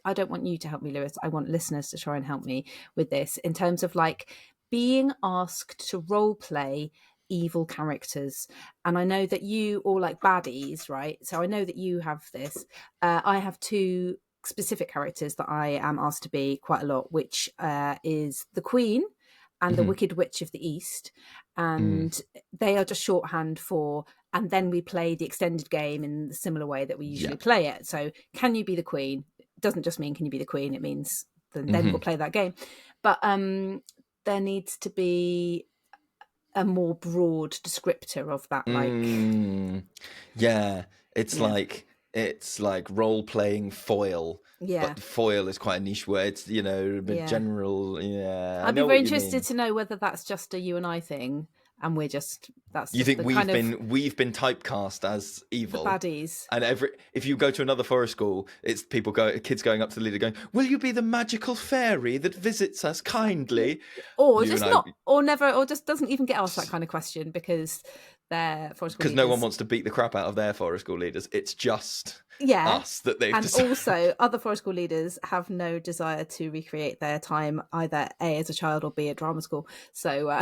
Speaker 2: I don't want you to help me, Lewis. I want listeners to try and help me with this in terms of like being asked to role play evil characters. And I know that you all like baddies, right? So I know that you have this. I have two specific characters that I am asked to be quite a lot, which is the Queen and the Wicked Witch of the East, and they are just shorthand for, and then we play the extended game in the similar way that we usually play it. So can you be the Queen? It doesn't just mean can you be the Queen, it means then we'll play that game. But there needs to be a more broad descriptor of that, like
Speaker 1: it's like role-playing foil.
Speaker 2: Yeah.
Speaker 1: But foil is quite a niche word, general,
Speaker 2: I'd be very interested to know whether that's just a you and I thing, and we're just, that's
Speaker 1: you
Speaker 2: just
Speaker 1: think we've been typecast as evil,
Speaker 2: the baddies.
Speaker 1: And if you go to another forest school, it's kids going up to the leader going, will you be the magical fairy that visits us kindly?
Speaker 2: Or just not, or never, or just doesn't even get asked that kind of question, because they're forest school leaders.
Speaker 1: Because no one wants to beat the crap out of their forest school leaders. It's just us that they've
Speaker 2: and
Speaker 1: decided.
Speaker 2: also other forest school leaders have no desire to recreate their time either A, as a child, or B, at drama school. So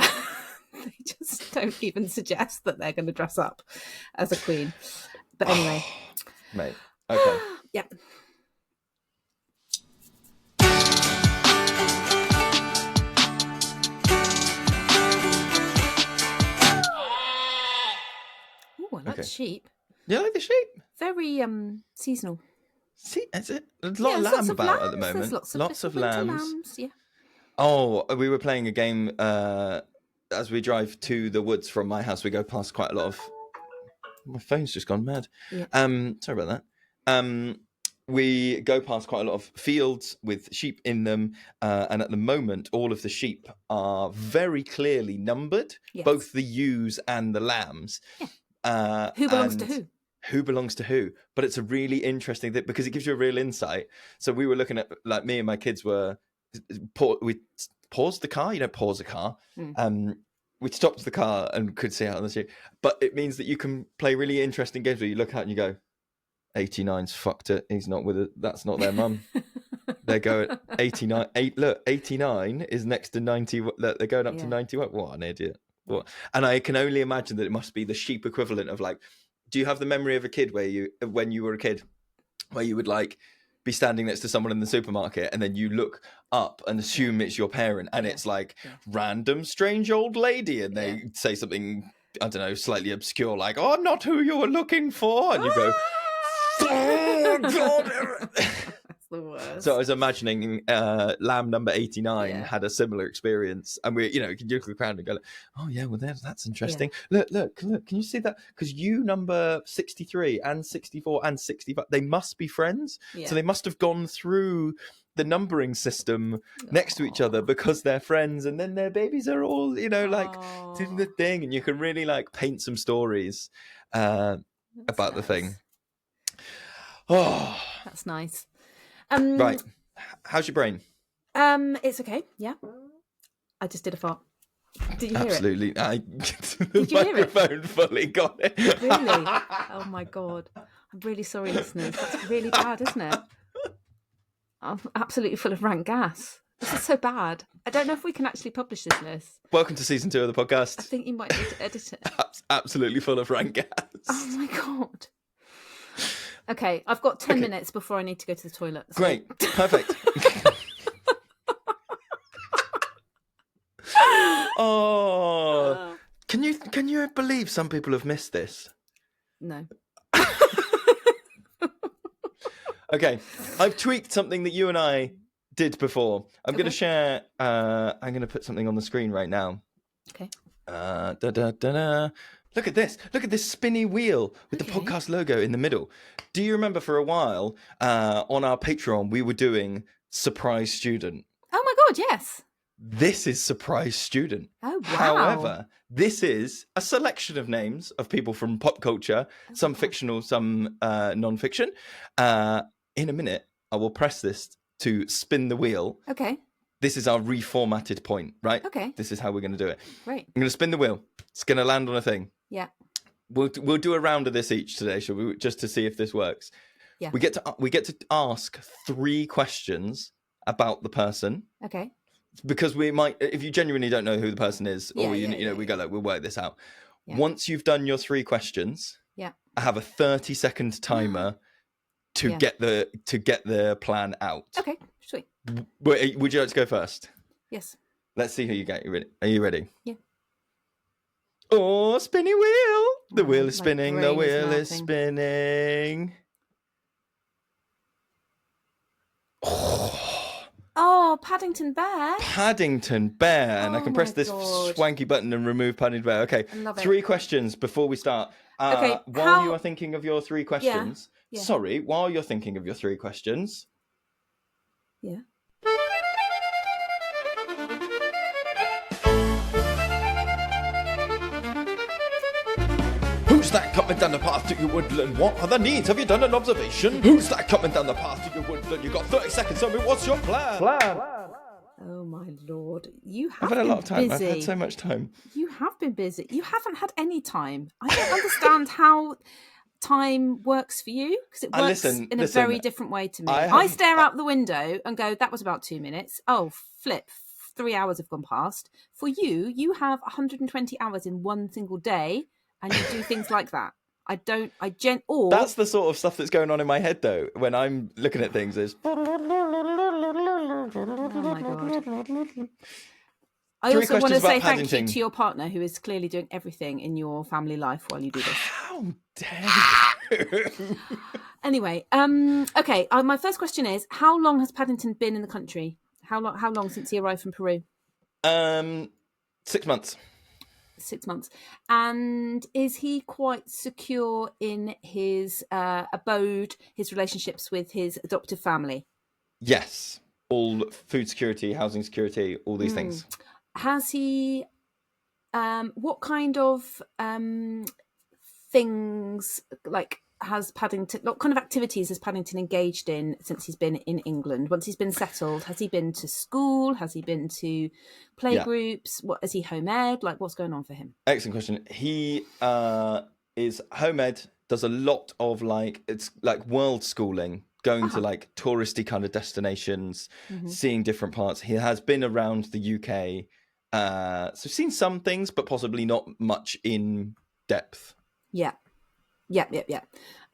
Speaker 2: they just don't even suggest that they're going to dress up as a queen. But anyway.
Speaker 1: Mate, okay.
Speaker 2: Yeah. Oh, I like the sheep.
Speaker 1: You like the sheep?
Speaker 2: Very seasonal.
Speaker 1: See, is it? There's a lot of
Speaker 2: there's
Speaker 1: lamb
Speaker 2: lots of
Speaker 1: about at
Speaker 2: lambs.
Speaker 1: the moment.
Speaker 2: There's lots of
Speaker 1: lambs.
Speaker 2: winter lambs. Yeah.
Speaker 1: Oh, we were playing a game as we drive to the woods from my house. We go past quite a lot of. My phone's just gone mad.
Speaker 2: Yeah.
Speaker 1: Sorry about that. We go past quite a lot of fields with sheep in them, and at the moment, all of the sheep are very clearly numbered,
Speaker 2: Yes.
Speaker 1: both the ewes and the lambs.
Speaker 2: Yeah. Who belongs to who?
Speaker 1: Who belongs to who? But it's a really interesting thing because it gives you a real insight. So we were looking at, like, me and my kids were, we paused the car. You don't pause a car. We stopped the car and could see out on the street. But it means that you can play really interesting games where you look out and you go, 89's fucked it. He's not with it. That's not their mum. They're going 89. Look, 89 is next to 90. They're going up to 91. What an idiot. What? And I can only imagine that it must be the sheep equivalent of, like, do you have the memory of a kid when you were a kid, where you would, like, be standing next to someone in the supermarket and then you look up and assume it's your parent and it's like random strange old lady and they say something, I don't know, slightly obscure, like, oh, I'm not who you were looking for. And you go, oh, God.
Speaker 2: The worst.
Speaker 1: So I was imagining lamb number 89 had a similar experience, and we, you know, you can look around and go, oh yeah, well that's interesting. Look, can you see that? Because you number 63 and 64 and 65, they must be friends. So they must have gone through the numbering system next to each other because they're friends, and then their babies are all, you know, like doing the thing, and you can really, like, paint some stories about the thing. Oh,
Speaker 2: that's nice.
Speaker 1: Right, how's your brain?
Speaker 2: It's okay. Yeah, I just did a fart. Did you hear it?
Speaker 1: Absolutely.
Speaker 2: Did you hear it?
Speaker 1: Microphone fully got it.
Speaker 2: Really? Oh my God! I'm really sorry, listeners. That's really bad, isn't it? I'm absolutely full of rank gas. This is so bad. I don't know if we can actually publish this, Liz.
Speaker 1: Welcome to season 2 of the podcast.
Speaker 2: I think you might need to edit it.
Speaker 1: Absolutely full of rank gas.
Speaker 2: Oh my God. Okay, I've got 10 minutes before I need to go to the toilet. So.
Speaker 1: Great, perfect. Oh, can you believe some people have missed this?
Speaker 2: No.
Speaker 1: Okay, I've tweaked something that you and I did before. I'm going to share. I'm going to put something on the screen right now.
Speaker 2: Okay.
Speaker 1: Look at this. Look at this spinny wheel with the podcast logo in the middle. Do you remember for a while on our Patreon, we were doing Surprise Student?
Speaker 2: Oh my God, yes.
Speaker 1: This is Surprise Student.
Speaker 2: Oh, wow.
Speaker 1: However, this is a selection of names of people from pop culture, some fictional, some non-fiction. In a minute, I will press this to spin the wheel.
Speaker 2: Okay.
Speaker 1: This is our reformatted point, right?
Speaker 2: Okay.
Speaker 1: This is how we're going to do it.
Speaker 2: Great.
Speaker 1: I'm going to spin the wheel. It's going to land on a thing.
Speaker 2: Yeah.
Speaker 1: We'll do a round of this each today, shall we? Just to see if this works.
Speaker 2: Yeah.
Speaker 1: We get to ask 3 questions about the person.
Speaker 2: Okay.
Speaker 1: Because we might, if you genuinely don't know who the person is, or we go like, we'll work this out. Yeah. Once you've done your 3 questions, I have a 30-second timer to get the plan out.
Speaker 2: Okay, sweet.
Speaker 1: Would you like to go first?
Speaker 2: Yes.
Speaker 1: Let's see who you get. Are you ready?
Speaker 2: Yeah.
Speaker 1: Oh, spinny wheel! The wheel is spinning. The
Speaker 2: brain
Speaker 1: wheel
Speaker 2: is
Speaker 1: is spinning.
Speaker 2: Oh, Paddington Bear.
Speaker 1: Paddington Bear. And I can press this swanky button and remove Paddington Bear. Okay, 3 questions before we start. While you are thinking of your 3 questions... Yeah. Sorry, while you're thinking of your 3 questions...
Speaker 2: Yeah.
Speaker 4: Who's that coming down the path to your woodland? What are the needs? Have you done an observation? Who's that coming down the path to your woodland? You've got 30 seconds. Tell me, what's your plan?
Speaker 2: Oh my Lord, you have
Speaker 1: I've had a lot of time.
Speaker 2: busy.
Speaker 1: I've had so much time.
Speaker 2: You have been busy. You haven't had any time. I don't understand how time works for you, because it works in a very different way to me. I stare out the window and go, that was about 2 minutes. Oh, flip, 3 hours have gone past. For you, you have 120 hours in one single day, and you do things like that. That's
Speaker 1: the sort of stuff that's going on in my head, though, when I'm looking at things. Is
Speaker 2: oh my God. I also want to say thank you to your partner, who is clearly doing everything in your family life while you do this.
Speaker 1: How dare you?
Speaker 2: Anyway, okay. My first question is: how long has Paddington been in the country? How long since he arrived from Peru?
Speaker 1: 6 months.
Speaker 2: 6 months. And is he quite secure in his abode, his relationships with his adoptive family?
Speaker 1: Yes. All food security, housing security, all these things.
Speaker 2: Has he, what kind of things, like, has Paddington, what kind of activities has Paddington engaged in since he's been in England? Once he's been settled, has he been to school? Has he been to play groups? What is he home ed? Like, what's going on for him?
Speaker 1: Excellent question. He is home ed, does a lot of it's like world schooling, going to like touristy kind of destinations, seeing different parts. He has been around the UK, so seen some things, but possibly not much in depth.
Speaker 2: Yeah.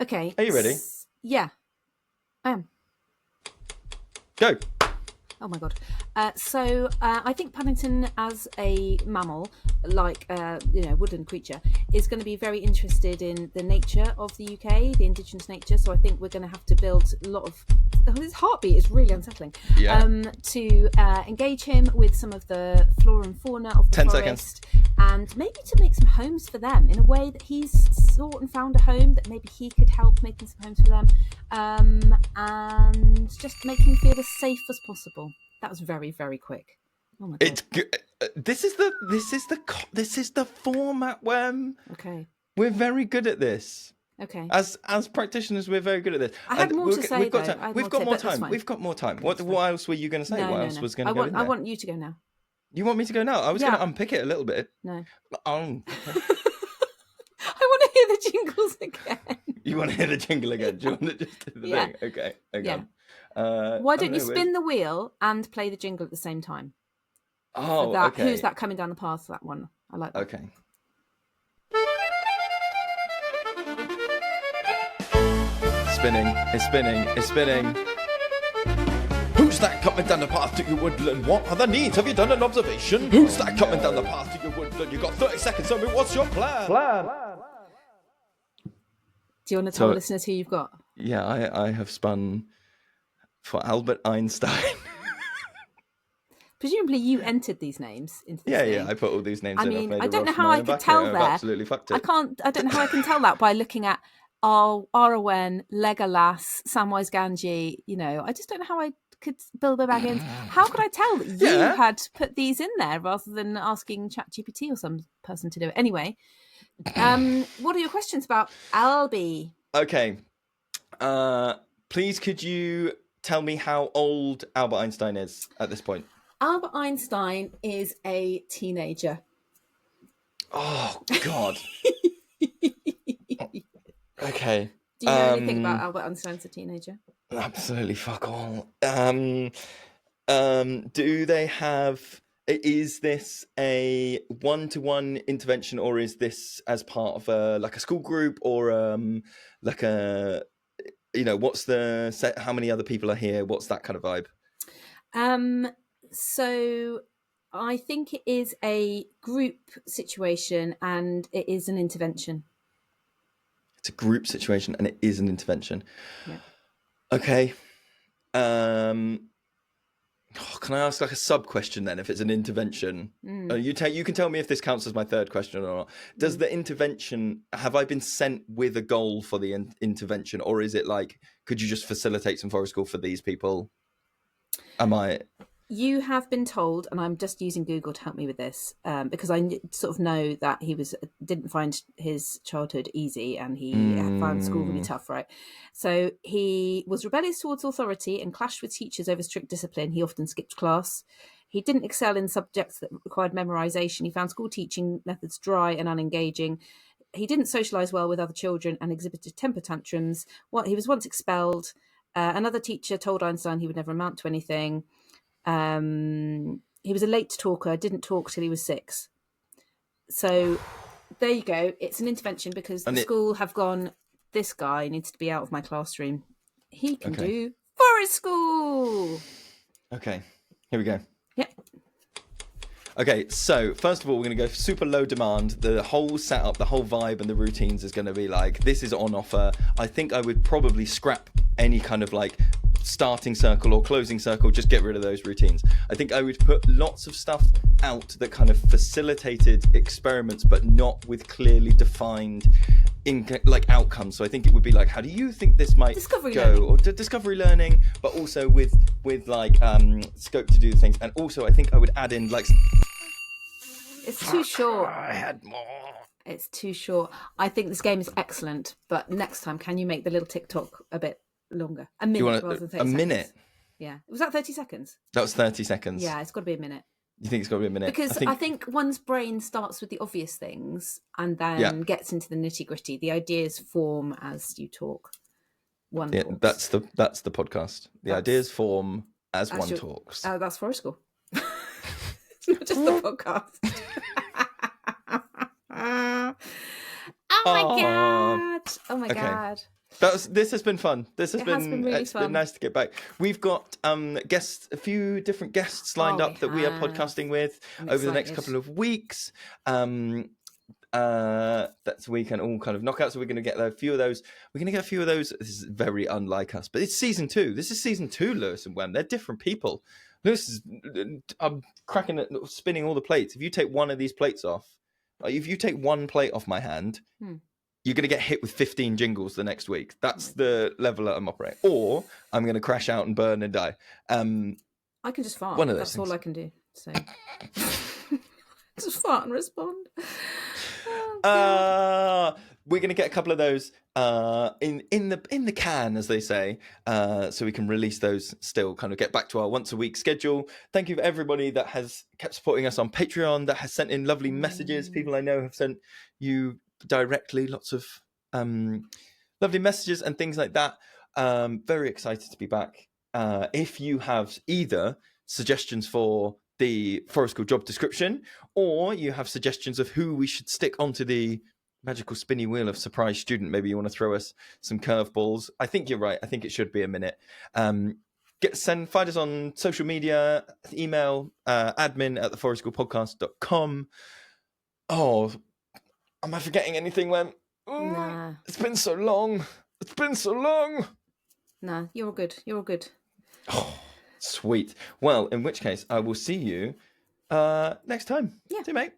Speaker 2: Okay.
Speaker 1: Are you ready?
Speaker 2: Yeah, I am.
Speaker 1: Go.
Speaker 2: Oh my God. So I think Paddington as a mammal, like, woodland creature, is going to be very interested in the nature of the UK, the indigenous nature. So I think we're going to have to build a lot of... his heartbeat is really unsettling. Yeah. To engage him with some of the flora and fauna of the
Speaker 1: 10
Speaker 2: forest. And maybe to make some homes for them in a way that he's sought and found a home, that maybe he could help making some homes for them, and just make him feel as safe as possible. That was very, very quick. Oh my God.
Speaker 1: It's good. This is the format, Wem.
Speaker 2: Okay.
Speaker 1: We're very good at this.
Speaker 2: Okay.
Speaker 1: As practitioners, we're very good at this.
Speaker 2: I had more to say.
Speaker 1: We've got more time. We've got more time. What else were you going to say? What else was going to go in there?
Speaker 2: I want you to go now.
Speaker 1: You want me to go now? I was going to unpick it a little bit.
Speaker 2: No.
Speaker 1: Oh.
Speaker 2: I want to hear the jingles again.
Speaker 1: You want to hear the jingle again? Do you want to just do the thing? Okay.
Speaker 2: Yeah. Why don't you spin the wheel and play the jingle at the same time?
Speaker 1: Oh, okay.
Speaker 2: Who's that coming down the path? That one. I like that.
Speaker 1: Okay. It's spinning. Who's that coming down the path to your woodland? What are the needs? Have you done an observation? Who's that coming down the path to your woodland? You've got 30 seconds, so what's your plan?
Speaker 2: Do you want to tell listeners who you've got?
Speaker 1: Yeah, I have spun for Albert Einstein.
Speaker 2: Presumably you entered these names into this thing.
Speaker 1: Yeah, I put all these names in.
Speaker 2: I mean, I don't know how I could tell there.
Speaker 1: Absolutely fucked it.
Speaker 2: I don't know how I can tell that by looking at Arwen, Legolas, Samwise Gamgee. I just don't know how I could Bilbo Baggins. How could I tell that you had put these in there rather than asking ChatGPT or some person to do it? Anyway, what are your questions about Albie?
Speaker 1: Okay. Please, could you tell me how old Albert Einstein is at this point?
Speaker 2: Albert Einstein is a teenager.
Speaker 1: Oh, God. Okay.
Speaker 2: Do you know anything about Albert Einstein as a teenager?
Speaker 1: Absolutely fuck all. Do they have... Is this a one-to-one intervention, or is this as part of a school group, or what's the set? How many other people are here? What's that kind of vibe?
Speaker 2: So I think it is a group situation, and it is an intervention.
Speaker 1: It's a group situation, and it is an intervention.
Speaker 2: Yeah.
Speaker 1: Okay. Can I ask a sub question then? If it's an intervention, you can tell me if this counts as my third question or not. Does the intervention, have I been sent with a goal for the intervention, or is it like, could you just facilitate some forest school for these people?
Speaker 2: You have been told, and I'm just using Google to help me with this, because I sort of know that he didn't find his childhood easy, and he found school really tough, right? So he was rebellious towards authority and clashed with teachers over strict discipline. He often skipped class. He didn't excel in subjects that required memorization. He found school teaching methods dry and unengaging. he didn't socialise well with other children and exhibited temper tantrums. He was once expelled. Another teacher told Einstein he would never amount to anything. He was a late talker, didn't talk till he was 6. So there you go. It's an intervention because the school have gone, this guy needs to be out of my classroom. He can do forest school.
Speaker 1: Okay, here we go.
Speaker 2: Yep.
Speaker 1: Okay, so first of all, we're going to go super low demand. The whole setup, the whole vibe and the routines is going to be like, this is on offer. I think I would probably scrap any kind of like starting circle or closing circle, just get rid of those routines. I think I would put lots of stuff out that kind of facilitated experiments, but not with clearly defined outcomes. So I think it would be like, how do you think this might go? Or discovery learning, but also with like scope to do things. And also I think I would add in like...
Speaker 2: It's too short.
Speaker 1: I had more.
Speaker 2: It's too short. I think this game is excellent, but next time, can you make the little TikTok a bit longer? A minute rather than 30 seconds. A minute? Yeah. Was that 30 seconds?
Speaker 1: That was 30 seconds.
Speaker 2: Yeah, it's got to be a minute.
Speaker 1: You think it's got to be a minute?
Speaker 2: Because I think one's brain starts with the obvious things and then gets into the nitty gritty. The ideas form as you talk. One talks.
Speaker 1: That's the podcast. The ideas form as one talks.
Speaker 2: That's forest school. It's not just the podcast. Oh my god.
Speaker 1: This has been fun. This has been really fun. Been nice to get back. We've got a few different guests lined up that we are podcasting with over the next couple of weeks. That's we can all kind of knock out. So we're going to get a few of those. This is very unlike us, but it's season 2. This is season 2, Lewis and Wem. They're different people. Lewis is, I'm spinning all the plates. If you take one of these plates off, if you take one plate off my hand, you're going to get hit with 15 jingles the next week. That's the level that I'm operating. Or I'm going to crash out and burn and die. I
Speaker 2: can just fart.
Speaker 1: One of those
Speaker 2: That's
Speaker 1: things.
Speaker 2: all I can do. So just fart and respond.
Speaker 1: We're going to get a couple of those in the can, as they say, so we can release those still, kind of get back to our once a week schedule. Thank you for everybody that has kept supporting us on Patreon, that has sent in lovely messages. People I know have sent you directly lots of lovely messages and things like that. Very excited to be back. If you have either suggestions for the Forest School job description, or you have suggestions of who we should stick onto the magical spinny wheel of surprise student, maybe you want to throw us some curveballs. I think you're right. I think it should be a minute. Find us on social media, email admin@theforestschoolpodcast.com. Oh, am I forgetting anything, Lem?
Speaker 2: Nah.
Speaker 1: It's been so long.
Speaker 2: Nah, you're all good.
Speaker 1: Oh, sweet. Well, in which case, I will see you next time.
Speaker 2: Yeah.
Speaker 1: See you, mate.